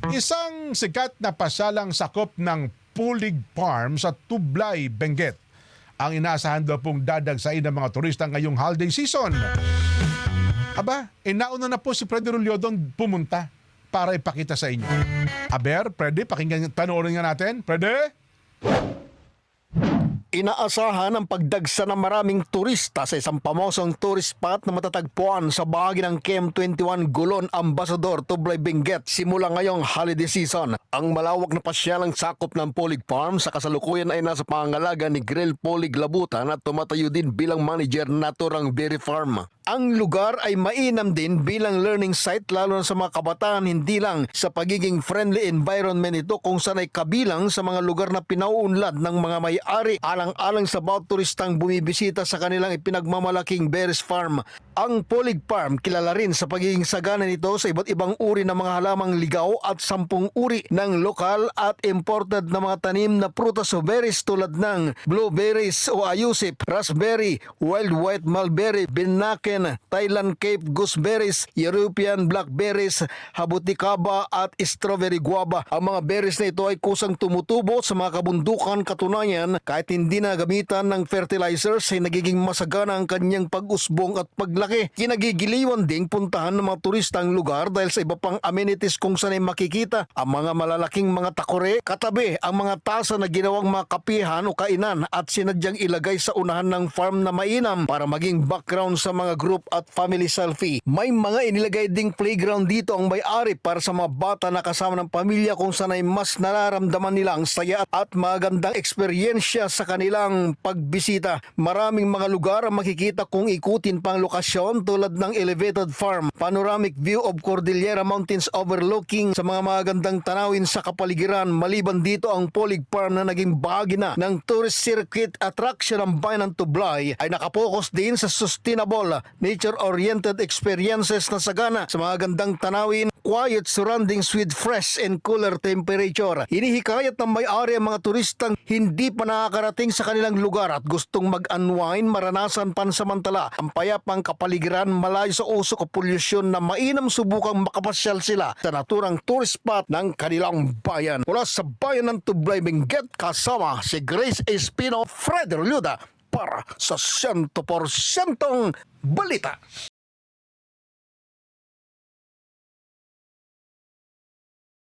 Isang sikat na pasyalang sakop ng Pulig Farm sa Tublay, Benguet ang inaasahan daw pong dadagsain ng mga turista ngayong holiday season. Aba, nauna na po si Freddy Ruliodong pumunta para ipakita sa inyo. Aber, Freddy, pakinggan, panoorin nga natin. Freddy? Inaasahan ang pagdagsa ng maraming turista sa isang pamosong tourist spot na matatagpuan sa bahagi ng KM 21 Gulon, Ambassador, Tublay, Benguet simula ngayong holiday season. Ang malawak na pasyalang sakop ng Pulig Farm sa kasalukuyan ay nasa pangangalaga ni Grel Pulig Labutan at tumatayo din bilang manager na Turang Dairy Farm. Ang lugar ay mainam din bilang learning site lalo na sa mga kabataan, hindi lang sa pagiging friendly environment ito kung saan ay kabilang sa mga lugar na pinauunlad ng mga may-ari alang-alang sa bawat turistang bumibisita sa kanilang ipinagmamalaking berries farm. Ang Pulig Farm kilala rin sa pagiging sagana nito sa iba't ibang uri ng mga halamang ligaw at 10 uri ng lokal at imported na mga tanim na prutas o berries tulad ng blueberries o ayusip, raspberry, wild white mulberry, binaken, Thailand Cape gooseberries, European blackberries, habuticaba at strawberry guava. Ang mga berries na ito ay kusang tumutubo sa mga kabundukan, katunayan kahit hindi na gamitan ng fertilizers ay nagiging masagana ang kanyang pag-usbong at paglaki. Kinagigiliwan ding puntahan ng mga turista ang lugar dahil sa iba pang amenities kung saan ay makikita ang mga malalaking mga takore, katabi ang mga tasa na ginawang mga kapihan o kainan at sinadyang ilagay sa unahan ng farm na mainam para maging background sa mga group at family selfie. May mga inilagay ding playground dito ang may-ari para sa mga bata na kasama ng pamilya kung saan ay mas nararamdaman nila ang saya at magandang eksperyensya sa kanilang pagbisita. Maraming mga lugar ang makikita kung ikutin pang lokasyon tulad ng elevated farm, panoramic view of Cordillera Mountains overlooking sa mga magandang tanawin sa kapaligiran. Maliban dito ang Pulig Farm na naging bahagi na ng tourist circuit attraction ng bayan ng Tublay ay nakapokus din sa sustainable nature-oriented experiences na sagana sa mga gandang tanawin, quiet surroundings with fresh and cooler temperature. Hinihikayat ng may-ari ang mga turistang hindi pa nakakarating sa kanilang lugar at gustong mag-unwind, maranasan pansamantala ang payapang kapaligiran malayo sa usok o polusyon na mainam subukang makapasyal sila sa naturang tourist spot ng kanilang bayan. Mula sa bayan ng Tublay, Benguet, kasama si Grace Espino, Freddy Ruliodong para sa 100% balita.